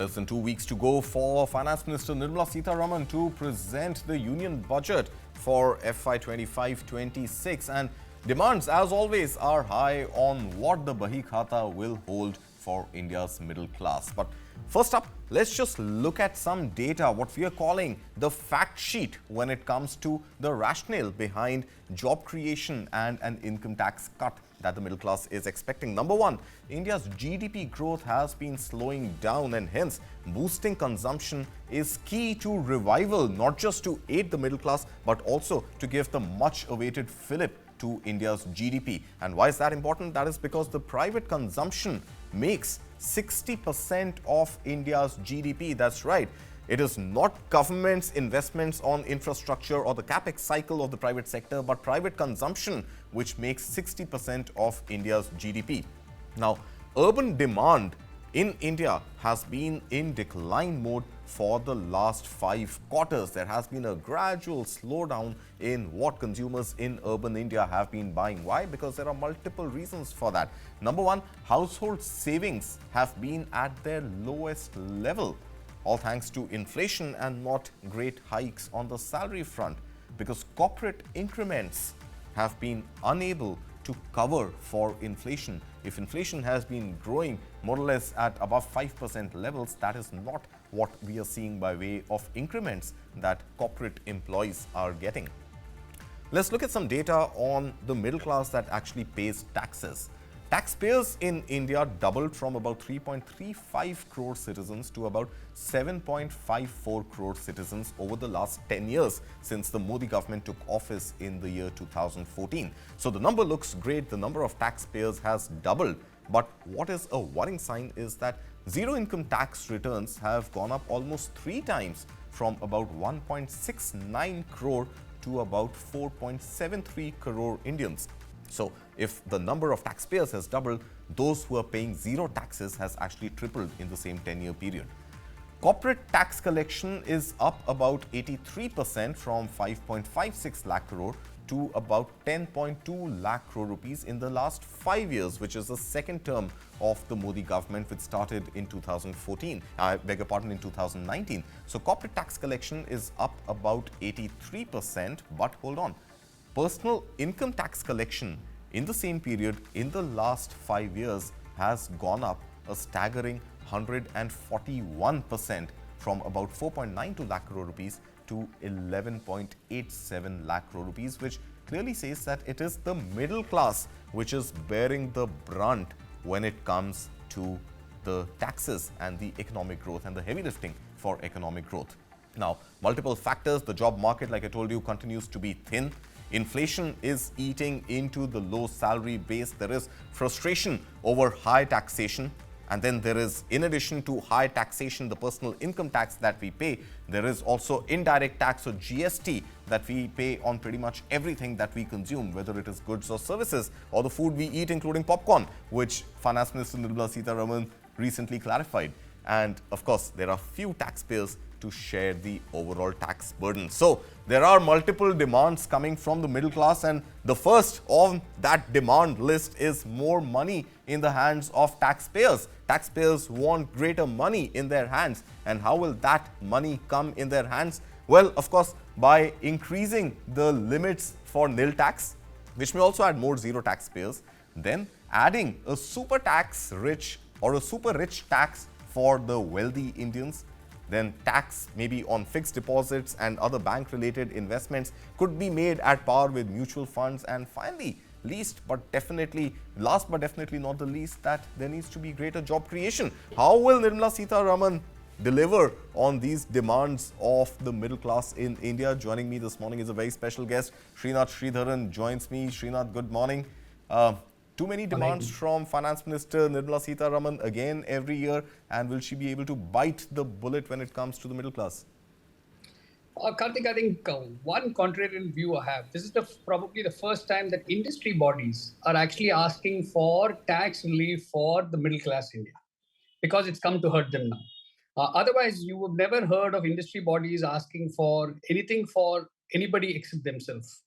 Less than 2 weeks to go for Finance Minister Nirmala Sitharaman to present the Union Budget for FY 25-26, and demands, as always, are high on what the Bahi Khata will hold for India's middle class. But first up, let's just look at some data, what we are calling the fact sheet when it comes to the rationale behind job creation and an income tax cut that the middle class is expecting. Number one, India's GDP growth has been slowing down, and hence boosting consumption is key to revival, not just to aid the middle class, but also to give the much awaited fillip to India's GDP. And why is that important? That is because the private consumption makes 60% of India's GDP. That's right. It is not government's investments on infrastructure or the capex cycle of the private sector, but private consumption, which makes 60% of India's GDP. Now, urban demand in India has been in decline mode for the last 5 quarters. There has been a gradual slowdown in what consumers in urban India have been buying. Why? Because there are multiple reasons for that. Number one, household savings have been at their lowest level, all thanks to inflation and not great hikes on the salary front, because corporate increments have been unable to cover for inflation. If inflation has been growing more or less at above 5% levels, that is not what we are seeing by way of increments that corporate employees are getting. Let's look at some data on the middle class that actually pays taxes. Taxpayers in India doubled from about 3.35 crore citizens to about 7.54 crore citizens over the last 10 years since the Modi government took office in the year 2014. So the number looks great. The number of taxpayers has doubled. But what is a worrying sign is that zero income tax returns have gone up almost 3 times, from about 1.69 crore to about 4.73 crore Indians. So if the number of taxpayers has doubled, those who are paying zero taxes has actually tripled in the same 10-year period. Corporate tax collection is up about 83% from 5.56 lakh crore to about 10.2 lakh crore rupees in the last 5 years, which is the second term of the Modi government, which started in 2014, in 2019. So corporate tax collection is up about 83%, but hold on. Personal income tax collection in the same period in the last 5 years has gone up a staggering 141%, from about 4.92 lakh crore rupees to 11.87 lakh crore rupees, which clearly says that it is the middle class which is bearing the brunt when it comes to the taxes and the economic growth and the heavy lifting for economic growth. Now, multiple factors. The job market, like I told you, continues to be thin. Inflation is eating into the low salary base. There is frustration over high taxation. And then there is, in addition to high taxation, the personal income tax that we pay, there is also indirect tax or GST that we pay on pretty much everything that we consume, whether it is goods or services or the food we eat, including popcorn, which Finance Minister Nirmala Sitharaman recently clarified. And of course, there are few taxpayers to share the overall tax burden. So there are multiple demands coming from the middle class, and the first on that demand list is more money in the hands of taxpayers. Taxpayers want greater money in their hands. And how will that money come in their hands? Well, of course, by increasing the limits for nil tax, which may also add more zero taxpayers, then adding a super tax rich or a super rich tax for the wealthy Indians. Then tax maybe on fixed deposits and other bank-related investments could be made at par with mutual funds. And finally, last but definitely not the least, that there needs to be greater job creation. How will Nirmala Sitharaman deliver on these demands of the middle class in India? Joining me this morning is a very special guest. Srinath Sridharan joins me. Srinath, good morning. Too many demands from Finance Minister Nirmala Sitharaman again every year, and will she be able to bite the bullet when it comes to the middle class? Karthik, I think one contrarian view I have. This is probably the first time that industry bodies are actually asking for tax relief for the middle class India, because it's come to hurt them now. Otherwise, you would never heard of industry bodies asking for anything for anybody except themselves.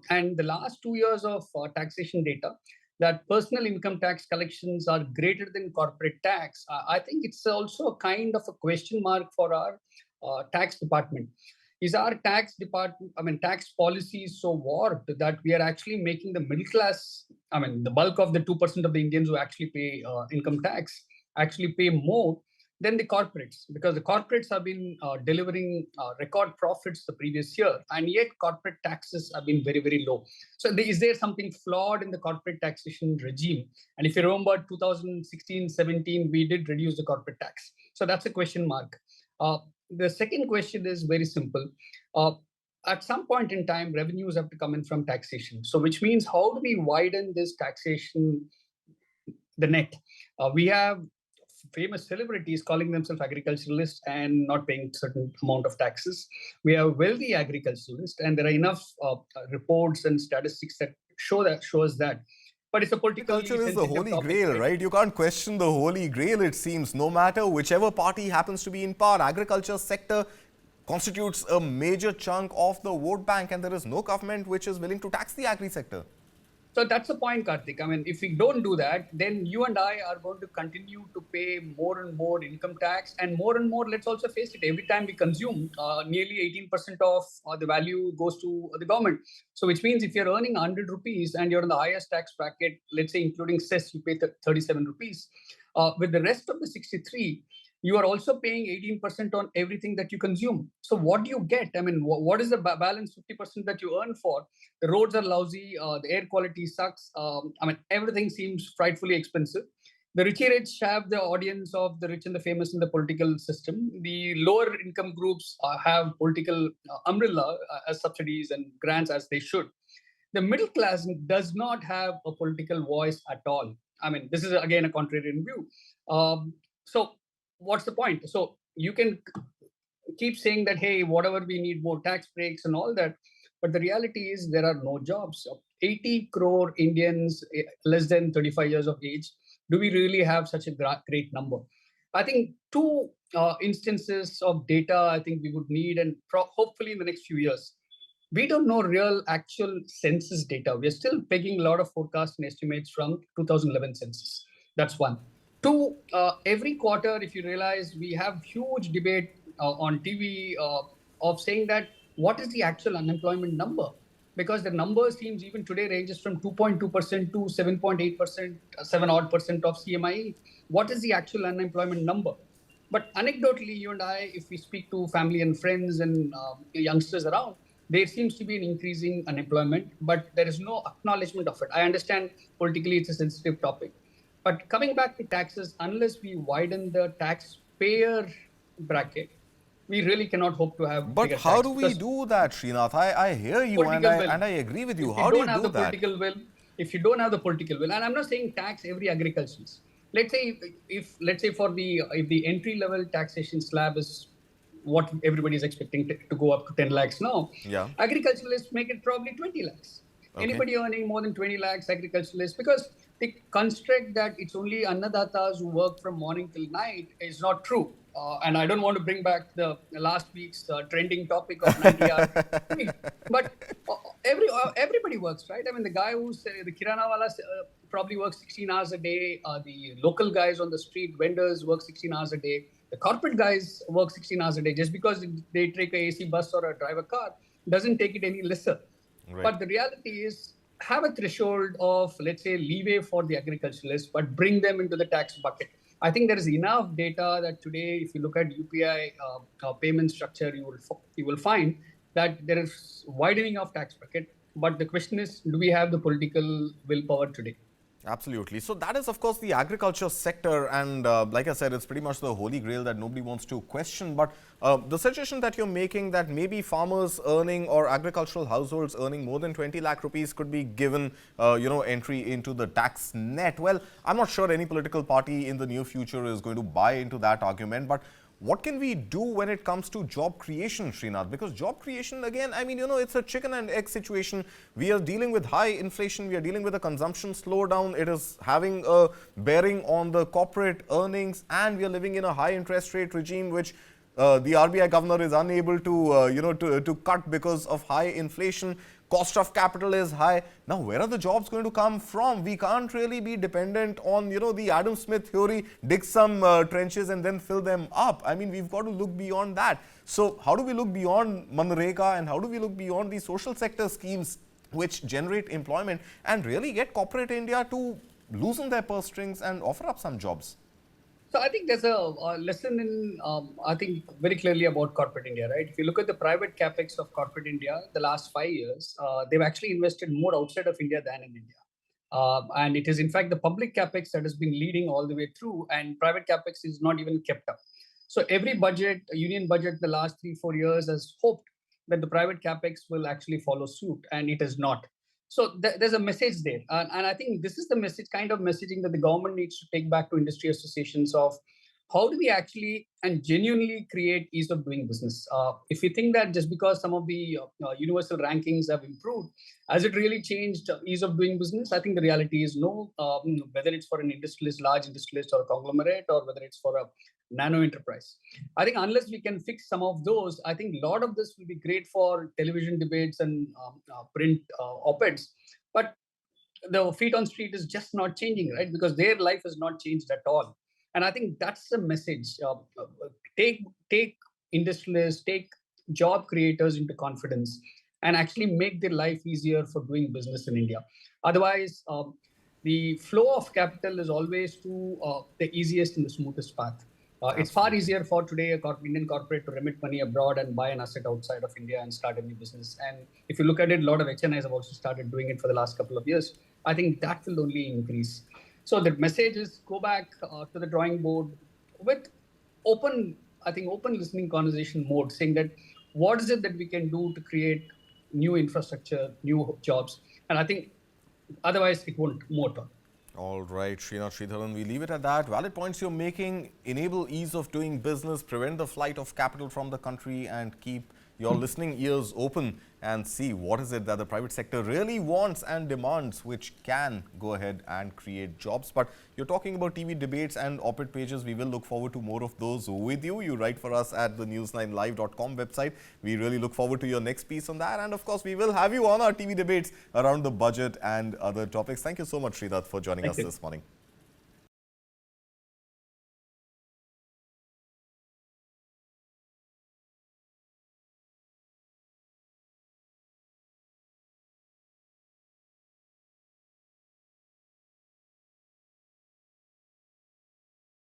And the last 2 years of taxation data that personal income tax collections are greater than corporate tax, I think it's also a kind of a question mark for our tax department. Is our tax department, tax policy so warped that we are actually making the middle class, the bulk of the 2% of the Indians who actually pay income tax, actually pay more than the corporates, because the corporates have been delivering record profits the previous year, and yet corporate taxes have been very, very low. So is there something flawed in the corporate taxation regime? And if you remember 2016-17, we did reduce the corporate tax. So that's a question mark. The second question is very simple. At some point in time, revenues have to come in from taxation. So which means, how do we widen this taxation, the net? We have famous celebrities calling themselves agriculturalists and not paying certain amount of taxes. We have wealthy agriculturalists, and there are enough reports and statistics that shows that. But it's a politically Agriculture is the sensitive holy topic, grail, right? You can't question the holy grail, it seems. No matter whichever party happens to be in power, agriculture sector constitutes a major chunk of the vote bank, and there is no government which is willing to tax the agri sector. So that's the point, Karthik. If we don't do that, then you and I are going to continue to pay more and more income tax, and more, let's also face it, every time we consume, nearly 18% of the value goes to the government. So which means if you're earning 100 rupees and you're in the highest tax bracket, let's say including cess, you pay 37 rupees. With the rest of the 63, you are also paying 18% on everything that you consume. So what do you get? What is the balance 50% that you earn for? The roads are lousy, the air quality sucks. Everything seems frightfully expensive. The rich have the audience of the rich and the famous in the political system. The lower income groups have political umbrella as subsidies and grants as they should. The middle class does not have a political voice at all. This is again a contrarian view. So what's the point? So you can keep saying that, hey, whatever, we need more tax breaks and all that. But the reality is there are no jobs. 80 crore Indians less than 35 years of age. Do we really have such a great number? I think two instances of data I think we would need, and hopefully in the next few years. We don't know real actual census data. We're still pegging a lot of forecasts and estimates from 2011 census. That's one. Two, every quarter, if you realize, we have huge debate on TV of saying that what is the actual unemployment number? Because the number seems even today ranges from 2.2% to 7.8%, 7% of CMIE. What is the actual unemployment number? But anecdotally, you and I, if we speak to family and friends and youngsters around, there seems to be an increasing unemployment, but there is no acknowledgement of it. I understand politically it's a sensitive topic. But coming back to taxes, unless we widen the taxpayer bracket, we really cannot hope to have. But how do we do that, Srinath? I hear you and I agree with you. How do you do that? If you don't have the political will, and I'm not saying tax every agriculturalist. Let's say if the entry level taxation slab is what everybody is expecting to go up to 10 lakhs now. Yeah. Agriculturalists make it probably 20 lakhs. Okay. Anybody earning more than 20 lakhs, agriculturalists, because the construct that it's only annadatas who work from morning till night is not true. And I don't want to bring back the last week's trending topic of 90 hours. But everybody works, right? The guy who's the kirana wala probably works 16 hours a day. The local guys on the street, vendors, work 16 hours a day. The corporate guys work 16 hours a day. Just because they take a AC bus or a drive a car doesn't take it any lesser. Right. But the reality is, have a threshold of, let's say, leeway for the agriculturalists, but bring them into the tax bucket. I think there is enough data that today, if you look at UPI payment structure, you will find that there is widening of tax bracket. But the question is, do we have the political willpower today? Absolutely. So that is, of course, the agriculture sector. And like I said, it's pretty much the holy grail that nobody wants to question. But the suggestion that you're making that maybe farmers earning or agricultural households earning more than 20 lakh rupees could be given, entry into the tax net. Well, I'm not sure any political party in the near future is going to buy into that argument. But what can we do when it comes to job creation, Srinath? Because job creation, again, it's a chicken and egg situation. We are dealing with high inflation. We are dealing with a consumption slowdown. It is having a bearing on the corporate earnings. And we are living in a high interest rate regime, which the RBI governor is unable to, to cut because of high inflation. Cost of capital is high. Now, where are the jobs going to come from? We can't really be dependent on, the Adam Smith theory, dig some trenches and then fill them up. I mean, we've got to look beyond that. So how do we look beyond Manrega and how do we look beyond the social sector schemes which generate employment and really get corporate India to loosen their purse strings and offer up some jobs? So I think there's a lesson in, I think very clearly about corporate India, right? If you look at the private capex of corporate India, the last 5 years, they've actually invested more outside of India than in India. And it is in fact the public capex that has been leading all the way through, and private capex is not even kept up. So every budget, union budget, the last 3-4 years has hoped that the private capex will actually follow suit, and it has not. So there's a message there, and I think this is the message, kind of messaging that the government needs to take back to industry associations of how do we actually and genuinely create ease of doing business. If we think that just because some of the universal rankings have improved, has it really changed ease of doing business? I think the reality is no. Whether it's for an industrialist, large industrialist, or a conglomerate, or whether it's for a nano enterprise, I think unless we can fix some of those, I think a lot of this will be great for television debates and print op-eds, but the feet on street is just not changing, right? Because their life has not changed at all. And I think that's the message. Take industrialists, take job creators into confidence, and actually make their life easier for doing business in India. Otherwise, the flow of capital is always to the easiest and the smoothest path. It's far easier for today a Indian corporate to remit money abroad and buy an asset outside of India and start a new business. And if you look at it, a lot of HNIs have also started doing it for the last couple of years. I think that will only increase. So the message is go back to the drawing board with open listening conversation mode, saying that what is it that we can do to create new infrastructure, new jobs. And I think otherwise it won't move on. All right, Srinath Sridharan, we leave it at that. Valid points you're making, enable ease of doing business, prevent the flight of capital from the country and keep your listening ears open and see what is it that the private sector really wants and demands, which can go ahead and create jobs. But you're talking about TV debates and op-ed pages. We will look forward to more of those with you. You write for us at the news9live.com website. We really look forward to your next piece on that. And of course, we will have you on our TV debates around the budget and other topics. Thank you so much, Srinath, for joining us this morning.